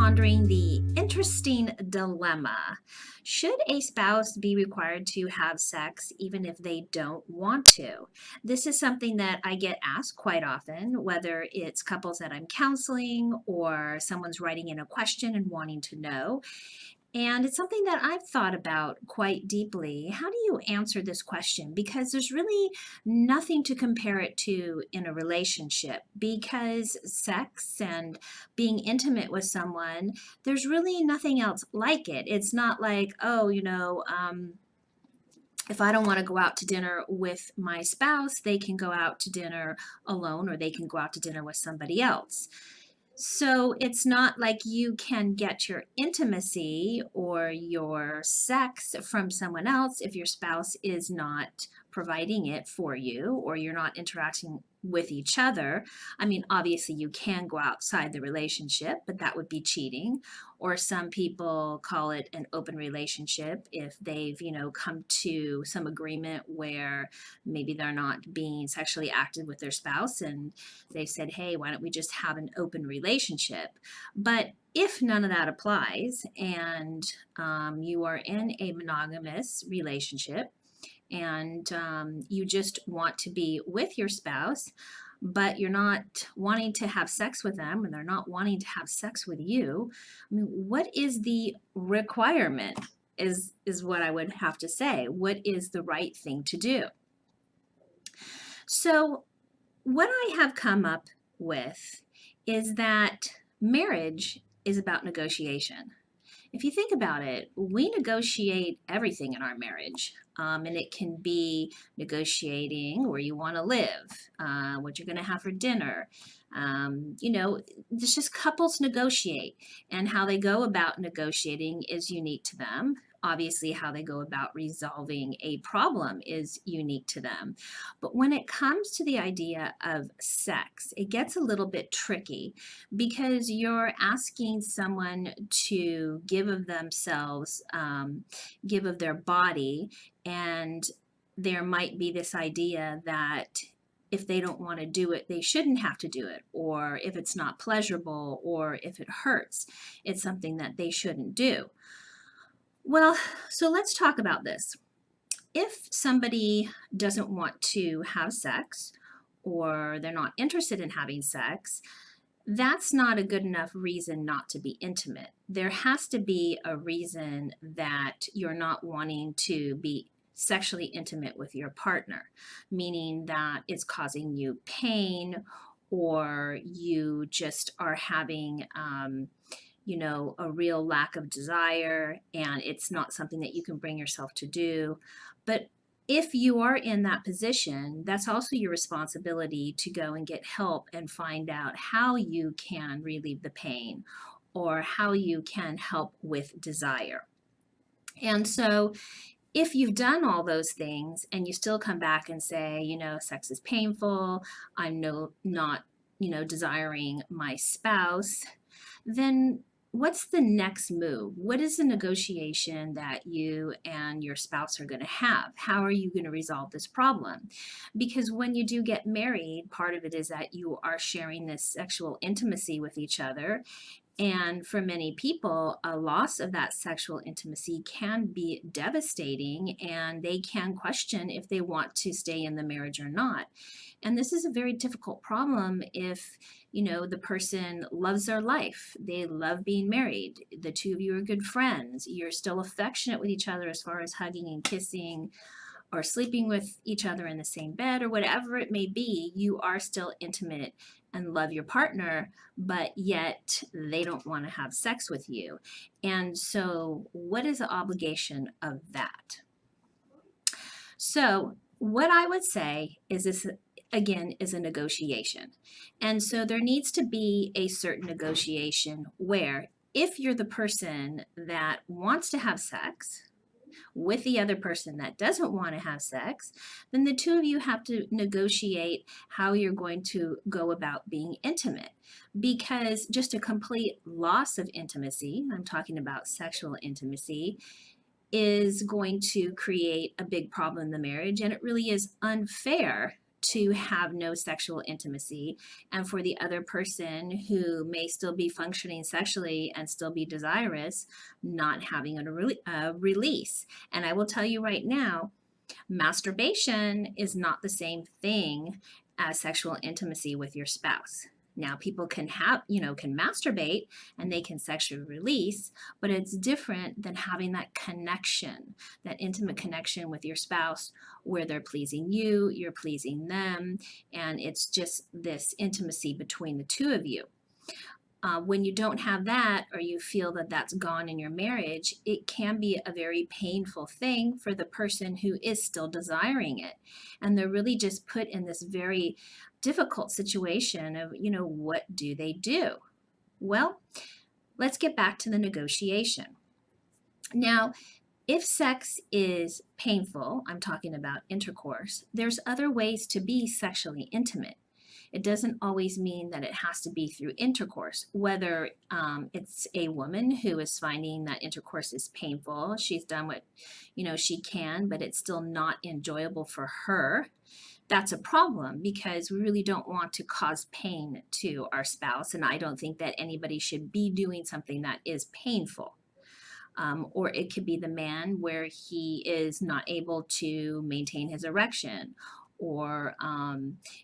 pondering the interesting dilemma. Should a spouse be required to have sex even if they don't want to? This is something that I get asked quite often, whether it's couples that I'm counseling or someone's writing in a question and wanting to know. And it's something that I've thought about quite deeply. How do you answer this question? Because there's really nothing to compare it to in a relationship. Because sex and being intimate with someone, there's really nothing else like it. It's not like, if I don't want to go out to dinner with my spouse, they can go out to dinner alone or they can go out to dinner with somebody else. So it's not like you can get your intimacy or your sex from someone else if your spouse is not providing it for you or you're not interacting with each other. I mean, obviously you can go outside the relationship, but that would be cheating. Or some people call it an open relationship if they've, come to some agreement where maybe they're not being sexually active with their spouse and they said, hey, why don't we just have an open relationship? But if none of that applies and you are in a monogamous relationship and you just want to be with your spouse, but you're not wanting to have sex with them and they're not wanting to have sex with you, I mean, what is the requirement? Is what I would have to say. What is the right thing to do? So what I have come up with is that marriage is about negotiation. If you think about it, we negotiate everything in our marriage. And it can be negotiating where you want to live, what you're going to have for dinner. It's just couples negotiate, and how they go about negotiating is unique to them. Obviously, how they go about resolving a problem is unique to them. But when it comes to the idea of sex, it gets a little bit tricky because you're asking someone to give of themselves, give of their body, and there might be this idea that if they don't want to do it, they shouldn't have to do it, or if it's not pleasurable, or if it hurts, it's something that they shouldn't do. Well, so let's talk about this. If somebody doesn't want to have sex, or they're not interested in having sex, that's not a good enough reason not to be intimate. There has to be a reason that you're not wanting to be sexually intimate with your partner, meaning that it's causing you pain or you just are having a real lack of desire and it's not something that you can bring yourself to do. But if you are in that position, that's also your responsibility to go and get help and find out how you can relieve the pain or how you can help with desire. And so if you've done all those things and you still come back and say, sex is painful, I'm not desiring my spouse, then what's the next move? What is the negotiation that you and your spouse are going to have? How are you going to resolve this problem? Because when you do get married, part of it is that you are sharing this sexual intimacy with each other. And for many people, a loss of that sexual intimacy can be devastating, and they can question if they want to stay in the marriage or not. And this is a very difficult problem if, the person loves their life. They love being married. The two of you are good friends. You're still affectionate with each other as far as hugging and kissing or sleeping with each other in the same bed or whatever it may be. You are still intimate and love your partner, but yet they don't want to have sex with you. And so what is the obligation of that? So what I would say is this, again, is a negotiation. And so there needs to be a certain negotiation where if you're the person that wants to have sex with the other person that doesn't want to have sex, then the two of you have to negotiate how you're going to go about being intimate. Because just a complete loss of intimacy, I'm talking about sexual intimacy, is going to create a big problem in the marriage, and it really is unfair to have no sexual intimacy, and for the other person who may still be functioning sexually and still be desirous, not having a release. And I will tell you right now, masturbation is not the same thing as sexual intimacy with your spouse. Now, people can can masturbate and they can sexually release, but it's different than having that connection, that intimate connection with your spouse where they're pleasing you, you're pleasing them, and it's just this intimacy between the two of you. When you don't have that, or you feel that that's gone in your marriage, it can be a very painful thing for the person who is still desiring it. And they're really just put in this very difficult situation of, what do they do? Well, let's get back to the negotiation. Now, if sex is painful, I'm talking about intercourse, there's other ways to be sexually intimate. It doesn't always mean that it has to be through intercourse, whether it's a woman who is finding that intercourse is painful. She's done what, she can, but it's still not enjoyable for her. That's a problem because we really don't want to cause pain to our spouse. And I don't think that anybody should be doing something that is painful. Or it could be the man where he is not able to maintain his erection, or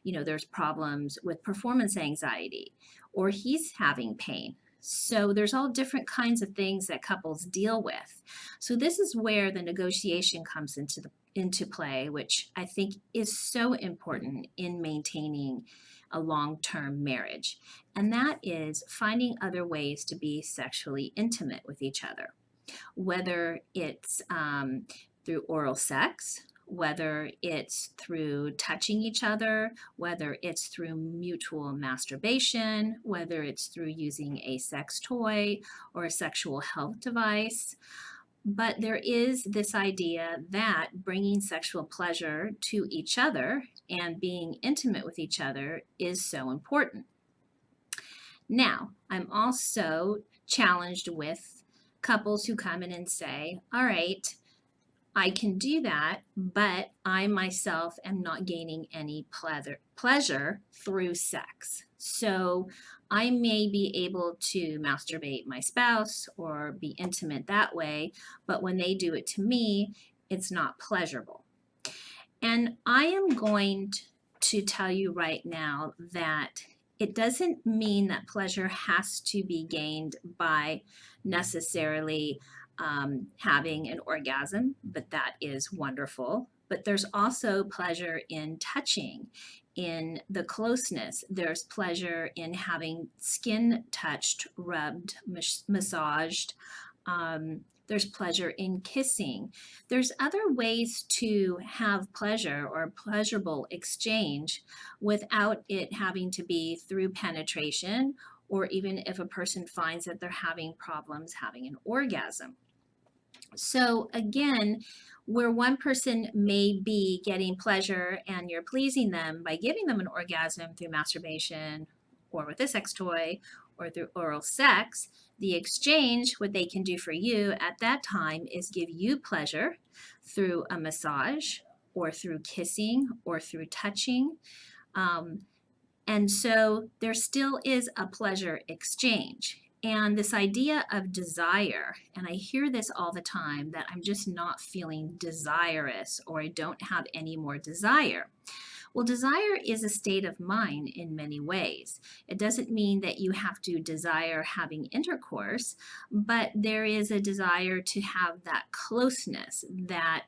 there's problems with performance anxiety, or he's having pain. So there's all different kinds of things that couples deal with. So this is where the negotiation comes into play, which I think is so important in maintaining a long-term marriage. And that is finding other ways to be sexually intimate with each other, whether it's through oral sex, whether it's through touching each other, whether it's through mutual masturbation, whether it's through using a sex toy or a sexual health device. But there is this idea that bringing sexual pleasure to each other and being intimate with each other is so important. Now, I'm also challenged with couples who come in and say, all right, I can do that, but I myself am not gaining any pleasure through sex. So I may be able to masturbate my spouse or be intimate that way, but when they do it to me, it's not pleasurable. And I am going to tell you right now that it doesn't mean that pleasure has to be gained by necessarily having an orgasm, but that is wonderful. But there's also pleasure in touching, in the closeness. There's pleasure in having skin touched, rubbed, massaged. There's pleasure in kissing. There's other ways to have pleasure or pleasurable exchange without it having to be through penetration, or even if a person finds that they're having problems having an orgasm. So again, where one person may be getting pleasure and you're pleasing them by giving them an orgasm through masturbation or with a sex toy or through oral sex, the exchange, what they can do for you at that time is give you pleasure through a massage or through kissing or through touching. And so there still is a pleasure exchange. And this idea of desire, and I hear this all the time, that I'm just not feeling desirous or I don't have any more desire. Well, desire is a state of mind in many ways. It doesn't mean that you have to desire having intercourse, but there is a desire to have that closeness, that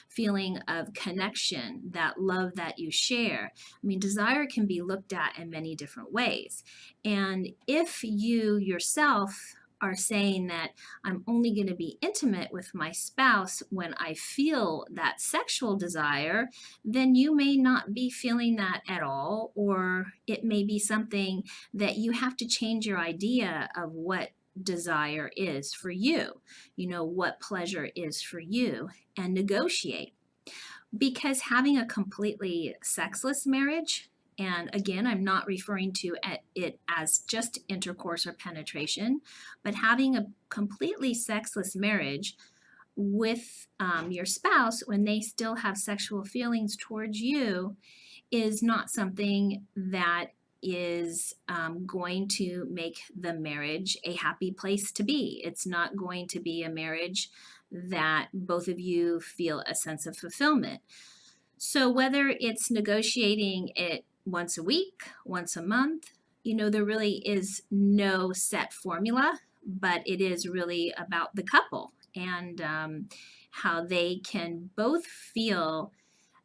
feeling of connection, that love that you share. I mean, desire can be looked at in many different ways. And if you yourself are saying that I'm only going to be intimate with my spouse when I feel that sexual desire, then you may not be feeling that at all, or it may be something that you have to change your idea of what desire is for you, what pleasure is for you, and negotiate. Because having a completely sexless marriage, and again, I'm not referring to it as just intercourse or penetration, but having a completely sexless marriage with your spouse when they still have sexual feelings towards you is not something that is going to make the marriage a happy place to be. It's not going to be a marriage that both of you feel a sense of fulfillment. So whether it's negotiating it once a week, once a month, there really is no set formula, but it is really about the couple and how they can both feel.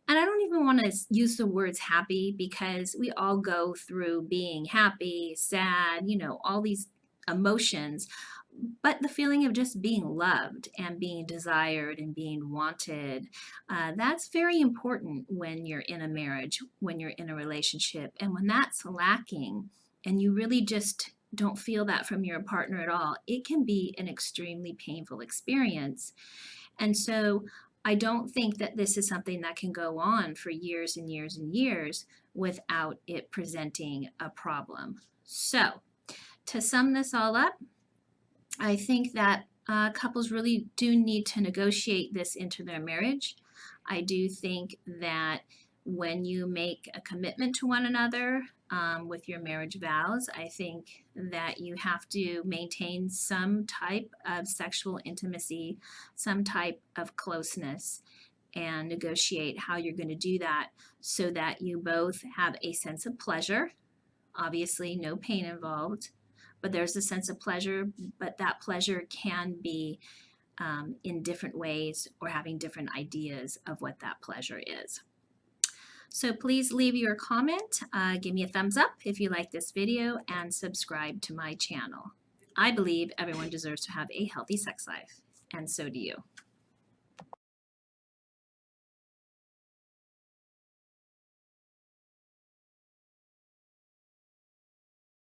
And I don't even want to use the words happy because we all go through being happy, sad, all these emotions. But the feeling of just being loved and being desired and being wanted, that's very important when you're in a marriage, when you're in a relationship. And when that's lacking and you really just don't feel that from your partner at all, it can be an extremely painful experience. And so I don't think that this is something that can go on for years and years and years without it presenting a problem. So to sum this all up, I think that couples really do need to negotiate this into their marriage. I do think that when you make a commitment to one another with your marriage vows, I think that you have to maintain some type of sexual intimacy, some type of closeness, and negotiate how you're going to do that so that you both have a sense of pleasure. Obviously, no pain involved, but there's a sense of pleasure, but that pleasure can be in different ways or having different ideas of what that pleasure is. So please leave your comment, give me a thumbs up if you like this video, and subscribe to my channel. I believe everyone deserves to have a healthy sex life, and so do you.